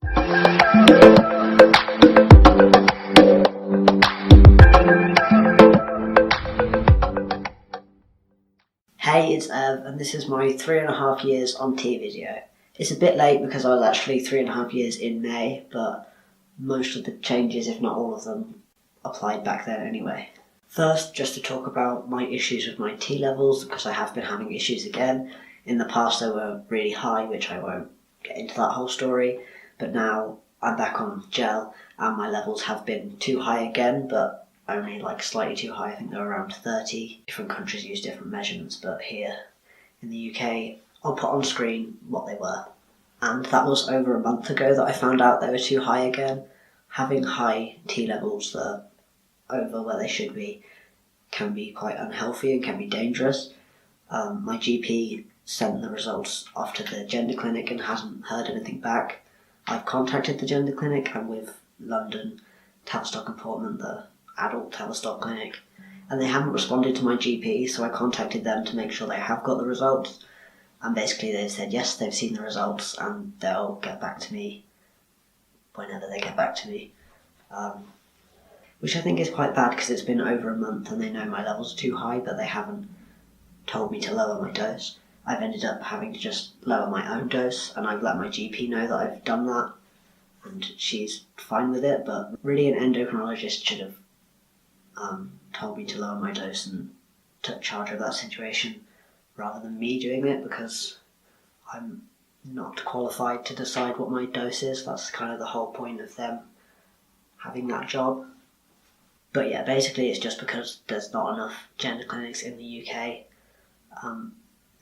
Hey, it's Ev, and this is my 3.5 years on T video. It's a bit late because I was actually 3.5 years in May, but most of the changes, if not all of them, applied back then anyway. First, just to talk about my issues with my T levels, because I have been having issues again. In the past they were really high, which I won't get into that whole story, but now I'm back on gel and my levels have been too high again, but only like slightly too high. I think they're around 30. Different countries use different measurements, but here in the UK, I'll put on screen what they were. And that was over a month ago that I found out they were too high again. Having high T levels that are over where they should be can be quite unhealthy and can be dangerous. My GP sent the results off to the gender clinic and hasn't heard anything back. I've contacted the gender clinic. I'm with London, Tavistock and Portman, the adult Tavistock clinic, and they haven't responded to my GP, so I contacted them to make sure they have got the results, and basically they said yes, they've seen the results and they'll get back to me whenever they get back to me, which I think is quite bad because it's been over a month and they know my levels are too high, but they haven't told me to lower my dose. I've ended up having to just lower my own dose, and I've let my GP know that I've done that, and she's fine with it, but really an endocrinologist should have told me to lower my dose and took charge of that situation rather than me doing it, because I'm not qualified to decide what my dose is. That's kind of the whole point of them having that job. But yeah, basically it's just because there's not enough gender clinics in the UK.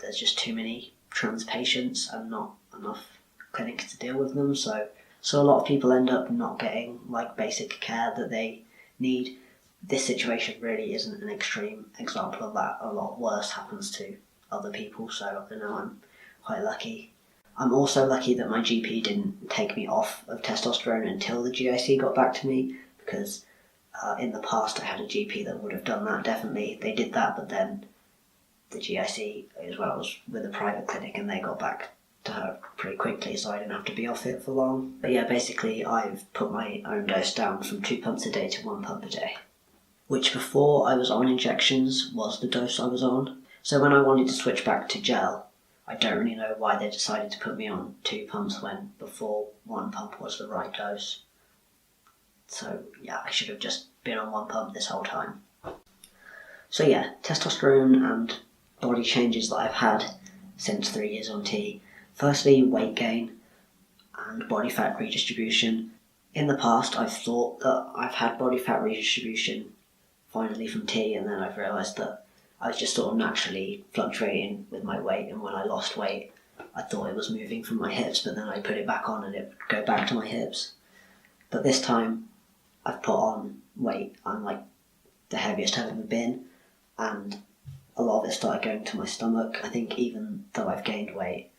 There's just too many trans patients and not enough clinics to deal with them, so a lot of people end up not getting like basic care that they need. This situation really isn't an extreme example of that. A lot worse happens to other people, so I know I'm quite lucky. I'm also lucky that my GP didn't take me off of testosterone until the GIC got back to me, because in the past I had a GP that would have done that, definitely. They did that, but then the GIC as well was with a private clinic and they got back to her pretty quickly, so I didn't have to be off it for long. But yeah, basically I've put my own dose down from 2 pumps a day to 1 pump a day, which before I was on injections was the dose I was on. So when I wanted to switch back to gel, I don't really know why they decided to put me on 2 pumps when before 1 pump was the right dose. So yeah, I should have just been on 1 pump this whole time. So yeah, testosterone and body changes that I've had since 3 years on T. Firstly, weight gain and body fat redistribution. In the past, I've thought that I've had body fat redistribution finally from T, and then I've realised that I was just sort of naturally fluctuating with my weight, and when I lost weight, I thought it was moving from my hips, but then I put it back on and it would go back to my hips. But this time, I've put on weight. I'm like the heaviest I've ever been, and a lot of it started going to my stomach. I think even though I've gained weight,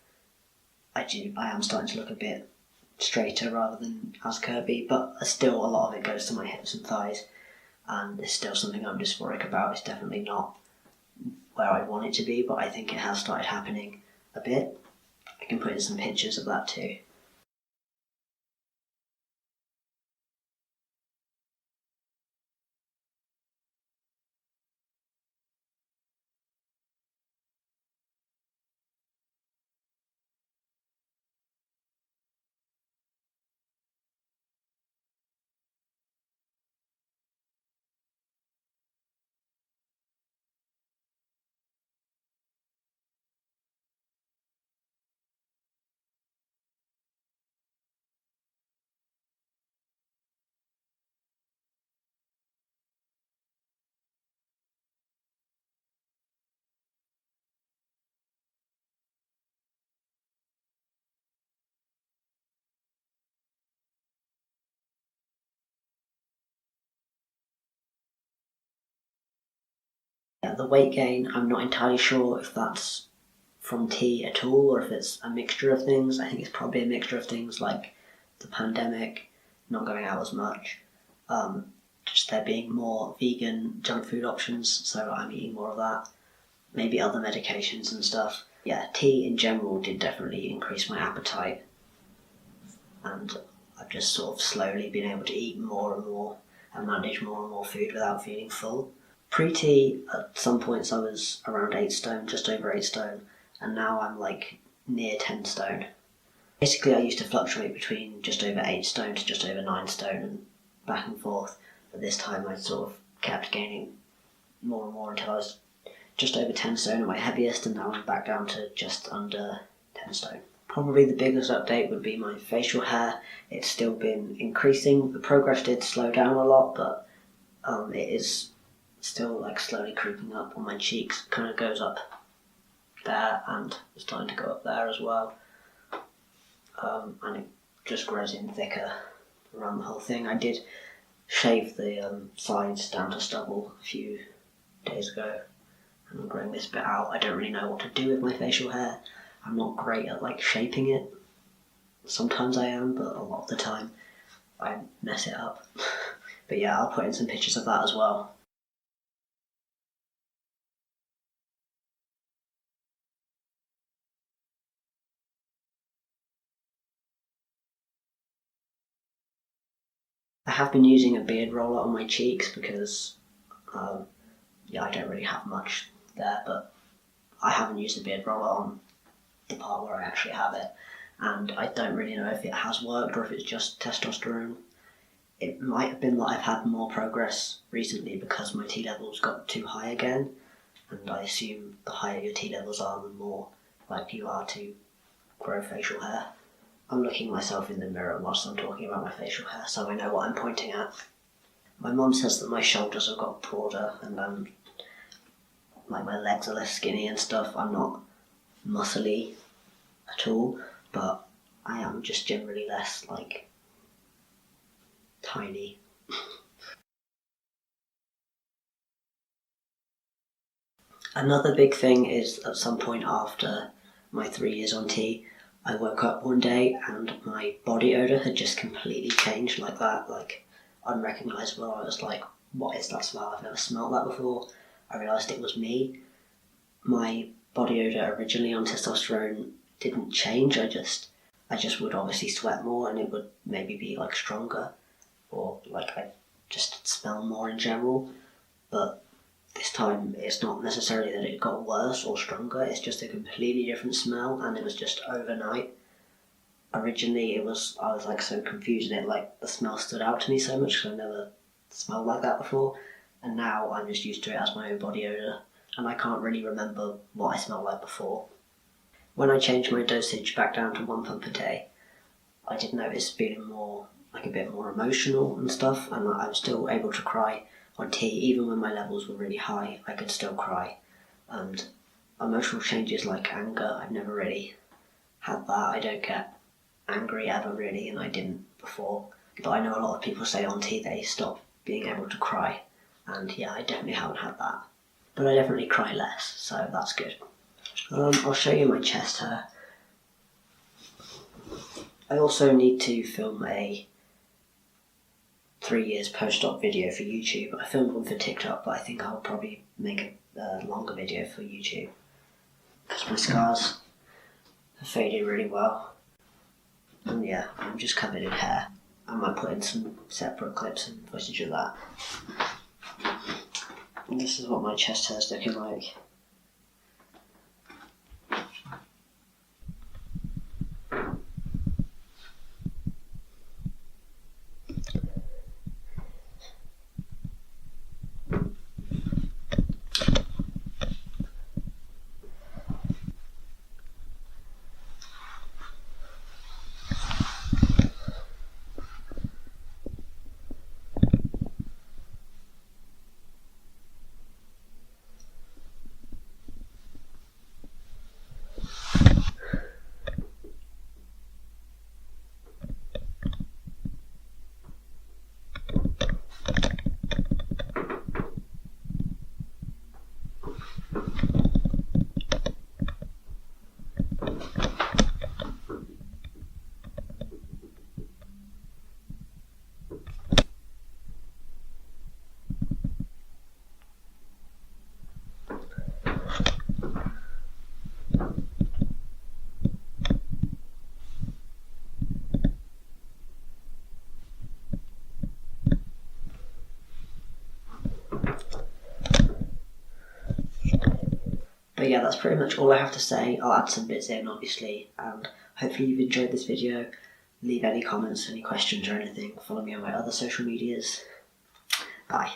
I am starting to look a bit straighter rather than as curvy, but still a lot of it goes to my hips and thighs, and it's still something I'm dysphoric about. It's definitely not where I want it to be, but I think it has started happening a bit. I can put in some pictures of that too. Yeah, the weight gain, I'm not entirely sure if that's from T at all or if it's a mixture of things. I think it's probably a mixture of things, like the pandemic, not going out as much, just there being more vegan junk food options, so I'm eating more of that, maybe other medications and stuff. Yeah, T in general did definitely increase my appetite and I've just sort of slowly been able to eat more and more and manage more and more food without feeling full. Pre-T, at some points I was around 8 stone, just over 8 stone, and now I'm like near 10 stone. Basically, I used to fluctuate between just over 8 stone to just over 9 stone and back and forth, but this time I sort of kept gaining more and more until I was just over 10 stone at my heaviest, and now I'm back down to just under 10 stone. Probably the biggest update would be my facial hair. It's still been increasing. The progress did slow down a lot, but it is still like slowly creeping up on my cheeks. It kind of goes up there and it's starting to go up there as well. And it just grows in thicker around the whole thing. I did shave the sides down to stubble a few days ago, and I'm growing this bit out. I don't really know what to do with my facial hair. I'm not great at like shaping it. Sometimes I am, but a lot of the time I mess it up. But yeah, I'll put in some pictures of that as well. I have been using a beard roller on my cheeks because I don't really have much there, but I haven't used the beard roller on the part where I actually have it, and I don't really know if it has worked or if it's just testosterone. It might have been that I've had more progress recently because my T levels got too high again, and I assume the higher your T levels are, the more likely you are to grow facial hair. I'm looking at myself in the mirror whilst I'm talking about my facial hair, so I know what I'm pointing at. My mum says that my shoulders have got broader and like my legs are less skinny and stuff. I'm not muscly at all, but I am just generally less like tiny. Another big thing is at some point after my 3 years on T, I woke up one day and my body odour had just completely changed like that, like unrecognisable. I was like, what is that smell? I've never smelled that before. I realised it was me. My body odour originally on testosterone didn't change. I just would obviously sweat more and it would maybe be like stronger, or like I just smell more in general. But this time it's not necessarily that it got worse or stronger, it's just a completely different smell, and it was just overnight. Originally I was like so confused, and it like the smell stood out to me so much because I never smelled like that before, and now I'm just used to it as my own body odour, and I can't really remember what I smelled like before. When I changed my dosage back down to 1 pump a day, I did notice feeling more, like a bit more emotional and stuff, and I was still able to cry on T. Even when my levels were really high, I could still cry. And emotional changes like anger, I've never really had that. I don't get angry ever really, and I didn't before. But I know a lot of people say on T they stop being able to cry, and yeah, I definitely haven't had that. But I definitely cry less, so that's good. I'll show you my chest hair. I also need to film a 3 years post-op video for YouTube. I filmed one for TikTok, but I think I'll probably make a longer video for YouTube because my scars have faded really well. And yeah, I'm just covered in hair. I might put in some separate clips and footage of that. And this is what my chest hair is looking like. But yeah, that's pretty much all I have to say. I'll add some bits in, obviously, and hopefully you've enjoyed this video. Leave any comments, any questions or anything. Follow me on my other social medias. Bye.